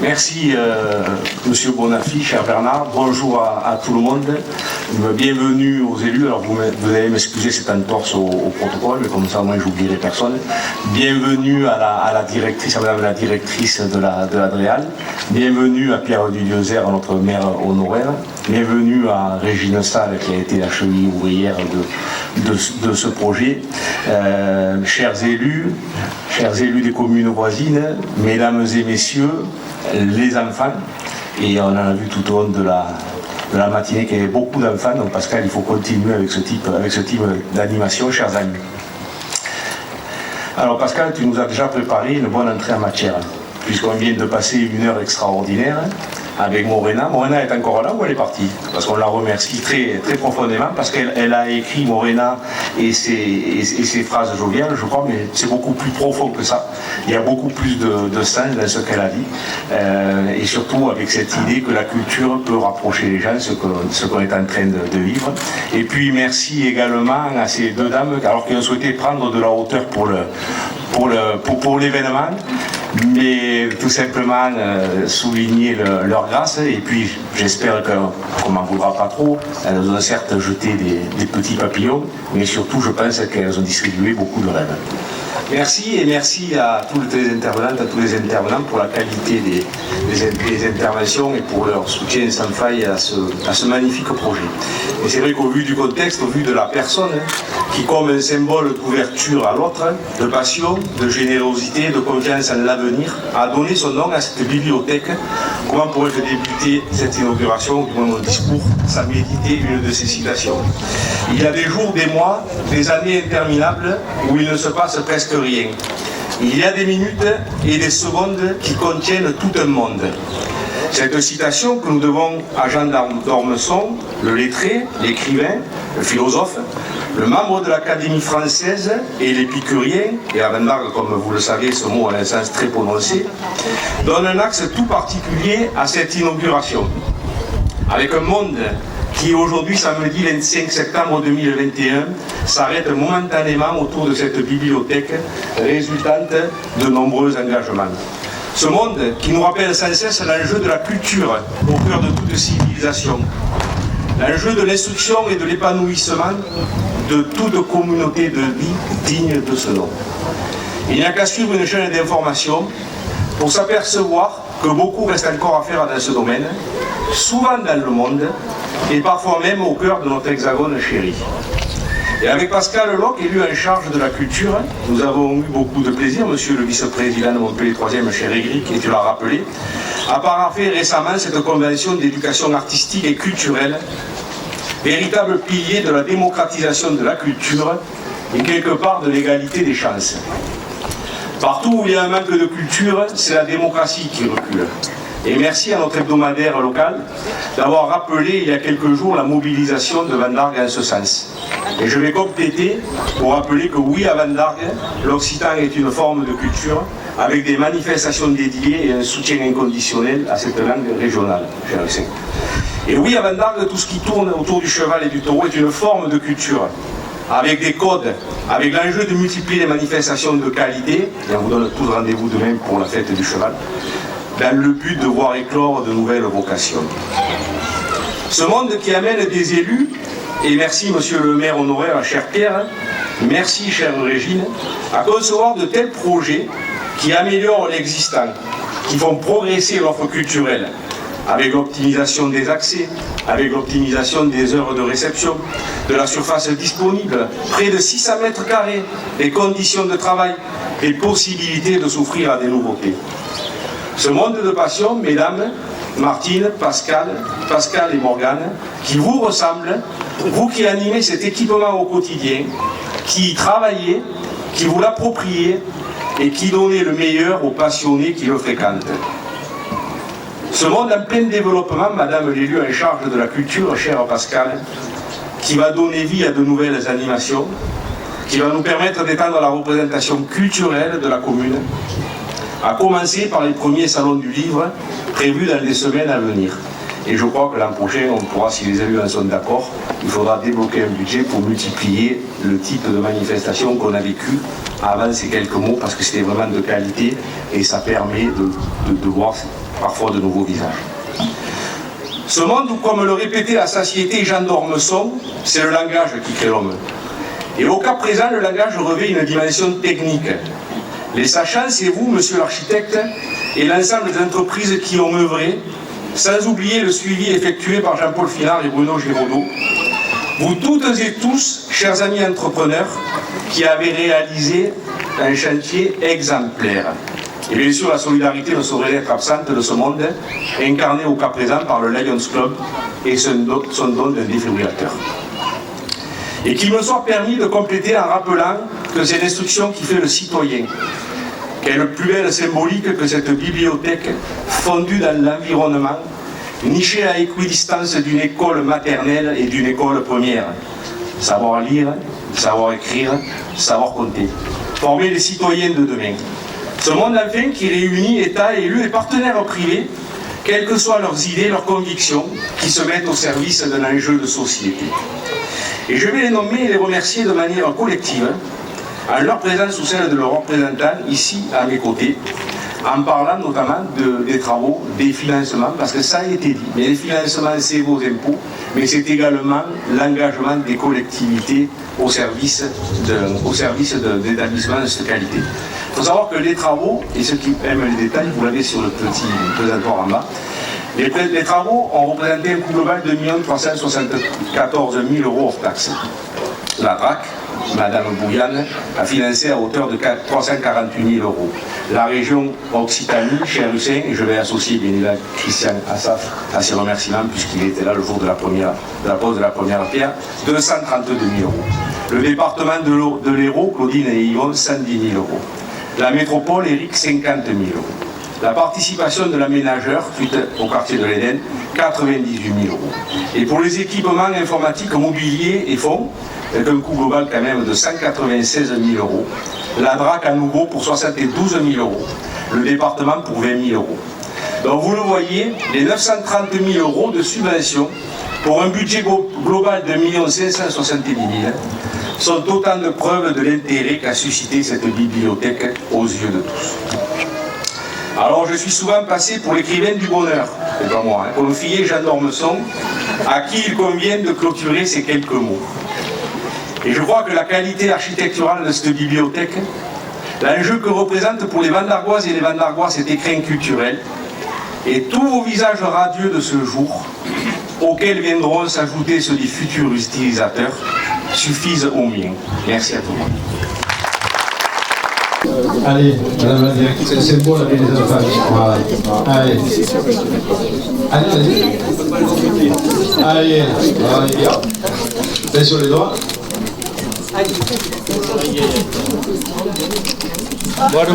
Merci Monsieur Bonaffi, cher Bernard. Bonjour à tout le monde. Bienvenue aux élus. Alors vous allez m'excuser cette entorse au protocole, mais comme ça au moins j'oublierai personne. Bienvenue à la directrice, à Madame la directrice de la DREAL. Bienvenue à Pierre Dudiozer, notre maire honoraire. Bienvenue à Régine Salle qui a été la cheville ouvrière de ce projet. Chers élus des communes voisines, mesdames et messieurs, les enfants, et on en a vu tout au long de la matinée qu'il y avait beaucoup d'enfants, donc Pascal, il faut continuer avec ce type d'animation, chers amis. Alors Pascal, tu nous as déjà préparé une bonne entrée en matière, puisqu'on vient de passer une heure extraordinaire avec Morena. Morena est encore là ou elle est partie? Parce qu'on la remercie très, très profondément, parce qu'elle a écrit Morena et ses phrases joviales, je crois, mais c'est beaucoup plus profond que ça. Il y a beaucoup plus de sens dans ce qu'elle a dit, et surtout avec cette idée que la culture peut rapprocher les gens, ce qu'on est en train de vivre. Et puis merci également à ces deux dames, alors qu'elles ont souhaité prendre de la hauteur pour l'événement, mais tout simplement souligner leur grâce, et puis j'espère qu'on m'en voudra pas trop. Elles ont certes jeté des petits papillons, mais surtout je pense qu'elles ont distribué beaucoup de rêves. Merci, et merci à toutes les intervenantes, à tous les intervenants pour la qualité des interventions et pour leur soutien sans faille à ce magnifique projet. Et c'est vrai qu'au vu du contexte, au vu de la personne, qui comme un symbole d'ouverture à l'autre, de passion, de générosité, de confiance en l'avenir, a donné son nom à cette bibliothèque. Comment pourrais-je débuter cette inauguration, ou mon discours, sans méditer une de ces citations? Il y a des jours, des mois, des années interminables où il ne se passe presque rien. Il y a des minutes et des secondes qui contiennent tout un monde. Cette citation que nous devons à Jean d'Ormesson, le lettré, l'écrivain, le philosophe, le membre de l'Académie française et l'épicurien, et avant d'argue, comme vous le savez, ce mot a un sens très prononcé, donne un axe tout particulier à cette inauguration. Avec un monde qui aujourd'hui, samedi 25 septembre 2021, s'arrête momentanément autour de cette bibliothèque résultante de nombreux engagements. Ce monde qui nous rappelle sans cesse l'enjeu de la culture au cœur de toute civilisation, l'enjeu de l'instruction et de l'épanouissement de toute communauté de vie digne de ce nom. Il n'y a qu'à suivre une chaîne d'information pour s'apercevoir que beaucoup reste encore à faire dans ce domaine, souvent dans le monde, et parfois même au cœur de notre hexagone chéri. Et avec Pascal Locke, élu en charge de la culture, nous avons eu beaucoup de plaisir, monsieur le vice-président de Montpellier 3e, cher Égric, et tu l'as rappelé, a paraphé récemment cette convention d'éducation artistique et culturelle, véritable pilier de la démocratisation de la culture et quelque part de l'égalité des chances. Partout où il y a un manque de culture, c'est la démocratie qui recule. Et merci à notre hebdomadaire local d'avoir rappelé il y a quelques jours la mobilisation de Van Dargue en ce sens. Et je vais compléter pour rappeler que oui, à Van Dargue, l'occitan est une forme de culture avec des manifestations dédiées et un soutien inconditionnel à cette langue régionale. Et oui, à Van Dargue, tout ce qui tourne autour du cheval et du taureau est une forme de culture, avec des codes, avec l'enjeu de multiplier les manifestations de qualité, et on vous donne tous rendez-vous demain pour la fête du cheval, dans le but de voir éclore de nouvelles vocations. Ce monde qui amène des élus, et merci monsieur le maire honoraire, cher Pierre, merci chère Régine, à concevoir de tels projets qui améliorent l'existant, qui font progresser l'offre culturelle, avec l'optimisation des accès, avec l'optimisation des heures de réception, de la surface disponible, près de 600 mètres carrés, des conditions de travail, des possibilités de s'offrir à des nouveautés. Ce monde de passion, mesdames, Martine, Pascal et Morgane, qui vous ressemble, vous qui animez cet équipement au quotidien, qui y travaillez, qui vous l'appropriez et qui donnez le meilleur aux passionnés qui le fréquentent. Ce monde en plein développement, madame l'élu en charge de la culture, chère Pascal, qui va donner vie à de nouvelles animations, qui va nous permettre d'étendre la représentation culturelle de la commune, à commencer par les premiers salons du livre prévus dans les semaines à venir. Et je crois que l'an prochain, on pourra, si les élus en sont d'accord, il faudra débloquer un budget pour multiplier le type de manifestation qu'on a vécu avant ces quelques mots, parce que c'était vraiment de qualité et ça permet de voir parfois de nouveaux visages. Ce monde où, comme le répétait la satiété Jean d'Ormesson, c'est le langage qui crée l'homme. Et au cas présent, le langage revêt une dimension technique. Les sachants, c'est vous, monsieur l'architecte, et l'ensemble des entreprises qui ont œuvré, sans oublier le suivi effectué par Jean-Paul Finard et Bruno Giraudot. Vous toutes et tous, chers amis entrepreneurs, qui avez réalisé un chantier exemplaire. Et bien sûr, la solidarité ne saurait être absente de ce monde, incarné au cas présent par le Lions Club et son don d'un défibrillateur. Et qu'il me soit permis de compléter en rappelant que c'est l'instruction qui fait le citoyen. Quelle plus belle symbolique que cette bibliothèque fondue dans l'environnement, nichée à équidistance d'une école maternelle et d'une école première. Savoir lire, savoir écrire, savoir compter. Former les citoyens de demain. Ce monde enfin qui réunit États, élus et partenaires privés, quelles que soient leurs idées, leurs convictions, qui se mettent au service d'un enjeu de société. Et je vais les nommer et les remercier de manière collective, en leur présence ou celle de leurs représentants ici à mes côtés, en parlant notamment des travaux, des financements, parce que ça a été dit, mais les financements c'est vos impôts, mais c'est également l'engagement des collectivités au service d'établissements de cette qualité. Il faut savoir que les travaux, et ceux qui aiment les détails, vous l'avez sur le petit présentoir en bas, les travaux ont représenté un coût global de 1 374 000 € hors taxes. La DRAC, Madame Bouillane, a financé à hauteur de 348 000 €. La région Occitanie, chez Hussein, et je vais associer bien évidemment Christian Assaf à ses remerciements, puisqu'il était là le jour de la pose de la première pierre, 232 000 €. Le département de l'Hérault, Claudine et Yvon, 110 000 €. La métropole, Éric, 50 000 €. La participation de l'aménageur, suite au quartier de l'Éden, 98 000 €. Et pour les équipements informatiques, mobiliers et fonds, avec un coût global quand même de 196 000 €. La DRAC à nouveau pour 72 000 €. Le département pour 20 000 €. Donc vous le voyez, les 930 000 € de subvention pour un budget global de 1 570 000 € sont autant de preuves de l'intérêt qu'a suscité cette bibliothèque aux yeux de tous. Alors je suis souvent passé pour l'écrivain du bonheur, c'est pas moi, confié Jean d'Ormesson, à qui il convient de clôturer ces quelques mots. Et je crois que la qualité architecturale de cette bibliothèque, l'enjeu que représente pour les Vandargoises et les Vandargois cet écrin culturel, et tous vos visages radieux de ce jour, auxquels viendront s'ajouter ceux des futurs utilisateurs, suffisent au mien. Merci à tout le monde. Allez, madame la directrice, c'est bon la vie des enfants. Voilà. Allez. Allez, vas-y. Allez, allez, bien. Fais sur les doigts. Bora,